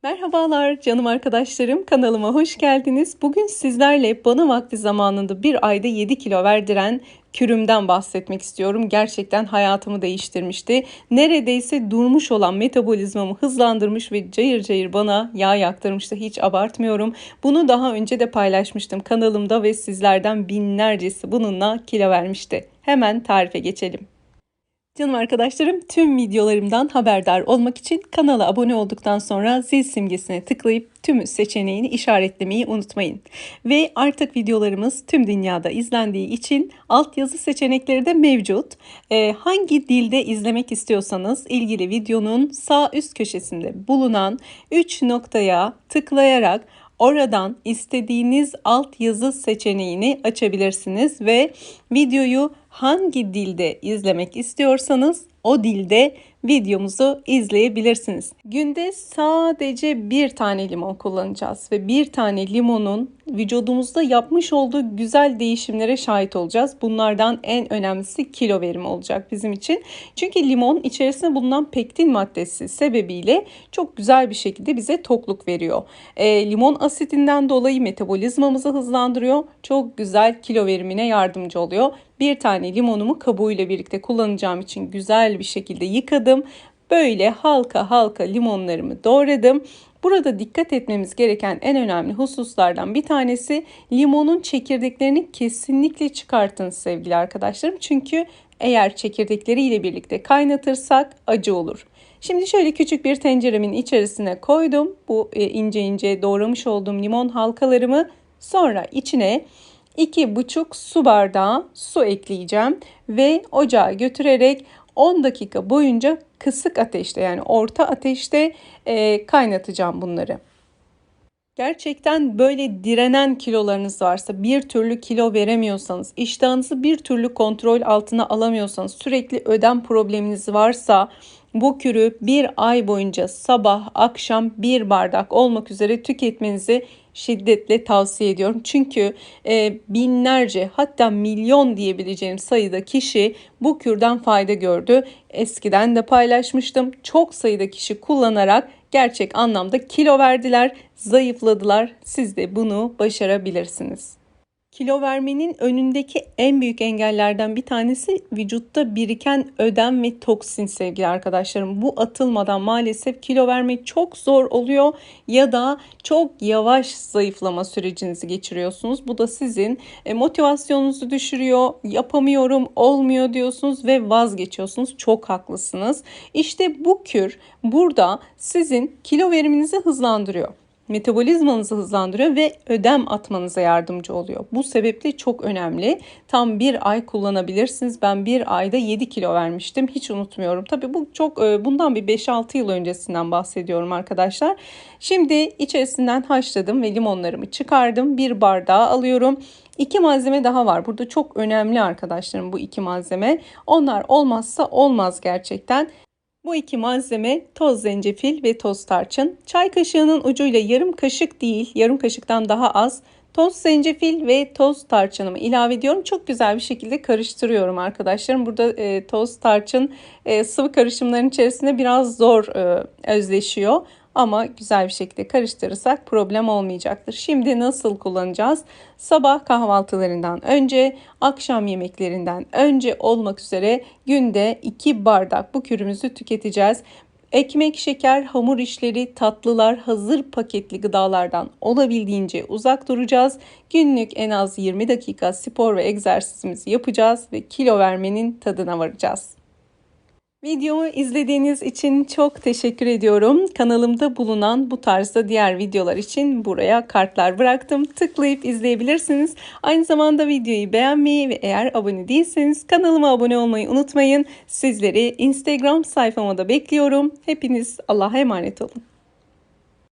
Merhabalar canım arkadaşlarım, kanalıma hoş geldiniz. Bugün sizlerle bana vakti zamanında bir ayda 7 kilo verdiren kürümden bahsetmek istiyorum. Gerçekten hayatımı değiştirmişti. Neredeyse durmuş olan metabolizmamı hızlandırmış ve cayır cayır bana yağ yaktırmıştı. Hiç abartmıyorum. Bunu daha önce de paylaşmıştım kanalımda ve sizlerden binlercesi bununla kilo vermişti. Hemen tarife geçelim. Canım arkadaşlarım, tüm videolarımdan haberdar olmak için kanala abone olduktan sonra zil simgesine tıklayıp tüm seçeneğini işaretlemeyi unutmayın. Ve artık videolarımız tüm dünyada izlendiği için altyazı seçenekleri de mevcut. Hangi dilde izlemek istiyorsanız ilgili videonun sağ üst köşesinde bulunan 3 noktaya tıklayarak oradan istediğiniz altyazı seçeneğini açabilirsiniz ve videoyu hangi dilde izlemek istiyorsanız o dilde videomuzu izleyebilirsiniz. Günde sadece bir tane limon kullanacağız ve bir tane limonun vücudumuzda yapmış olduğu güzel değişimlere şahit olacağız. Bunlardan en önemlisi kilo verimi olacak bizim için. Çünkü limon içerisinde bulunan pektin maddesi sebebiyle çok güzel bir şekilde bize tokluk veriyor. Limon asitinden dolayı metabolizmamızı hızlandırıyor. Çok güzel kilo verimine yardımcı oluyor. Bir tane limonumu kabuğuyla birlikte kullanacağım için güzel bir şekilde yıkadım. Böyle halka halka limonlarımı doğradım. Burada dikkat etmemiz gereken en önemli hususlardan bir tanesi limonun çekirdeklerini kesinlikle çıkartın sevgili arkadaşlarım. Çünkü eğer çekirdekleriyle birlikte kaynatırsak acı olur. Şimdi şöyle küçük bir tenceremin içerisine koydum. Bu ince ince doğramış olduğum limon halkalarımı, sonra içine 2,5 su bardağı su ekleyeceğim ve ocağa götürerek 10 dakika boyunca kısık ateşte, yani orta ateşte kaynatacağım bunları. Gerçekten böyle direnen kilolarınız varsa, bir türlü kilo veremiyorsanız, iştahınızı bir türlü kontrol altına alamıyorsanız, sürekli ödem probleminiz varsa bu kürü bir ay boyunca sabah akşam bir bardak olmak üzere tüketmenizi şiddetle tavsiye ediyorum. Çünkü binlerce, hatta milyon diyebileceğim sayıda kişi bu kürden fayda gördü. Eskiden de paylaşmıştım. Çok sayıda kişi kullanarak gerçek anlamda kilo verdiler, zayıfladılar. Siz de bunu başarabilirsiniz. Kilo vermenin önündeki en büyük engellerden bir tanesi vücutta biriken ödem ve toksin sevgili arkadaşlarım. Bu atılmadan maalesef kilo vermek çok zor oluyor ya da çok yavaş zayıflama sürecinizi geçiriyorsunuz. Bu da sizin motivasyonunuzu düşürüyor. Yapamıyorum, olmuyor diyorsunuz ve vazgeçiyorsunuz. Çok haklısınız. İşte bu kür burada sizin kilo veriminizi hızlandırıyor. Metabolizmanızı hızlandırıyor ve ödem atmanıza yardımcı oluyor. Bu sebeple çok önemli. Tam bir ay kullanabilirsiniz. Ben bir ayda 7 kilo vermiştim. Hiç unutmuyorum. Tabii bu çok bundan bir 5-6 yıl öncesinden bahsediyorum arkadaşlar. Şimdi içerisinden haşladım ve limonlarımı çıkardım. Bir bardağa alıyorum. 2 malzeme daha var. Burada çok önemli arkadaşlarım bu 2 malzeme. Onlar olmazsa olmaz gerçekten. Bu 2 malzeme toz zencefil ve toz tarçın. Çay kaşığının ucuyla yarım kaşık değil, yarım kaşıktan daha az toz zencefil ve toz tarçınımı ilave ediyorum. Çok güzel bir şekilde karıştırıyorum arkadaşlarım. Burada toz tarçın sıvı karışımların içerisinde biraz zor özleşiyor. Ama güzel bir şekilde karıştırırsak problem olmayacaktır. Şimdi nasıl kullanacağız? Sabah kahvaltılarından önce, akşam yemeklerinden önce olmak üzere günde 2 bardak bu kürümüzü tüketeceğiz. Ekmek, şeker, hamur işleri, tatlılar, hazır paketli gıdalardan olabildiğince uzak duracağız. Günlük en az 20 dakika spor ve egzersizimizi yapacağız ve kilo vermenin tadına varacağız. Videomu izlediğiniz için çok teşekkür ediyorum. Kanalımda bulunan bu tarzda diğer videolar için buraya kartlar bıraktım. Tıklayıp izleyebilirsiniz. Aynı zamanda videoyu beğenmeyi ve eğer abone değilseniz kanalıma abone olmayı unutmayın. Sizleri Instagram sayfama da bekliyorum. Hepiniz Allah'a emanet olun.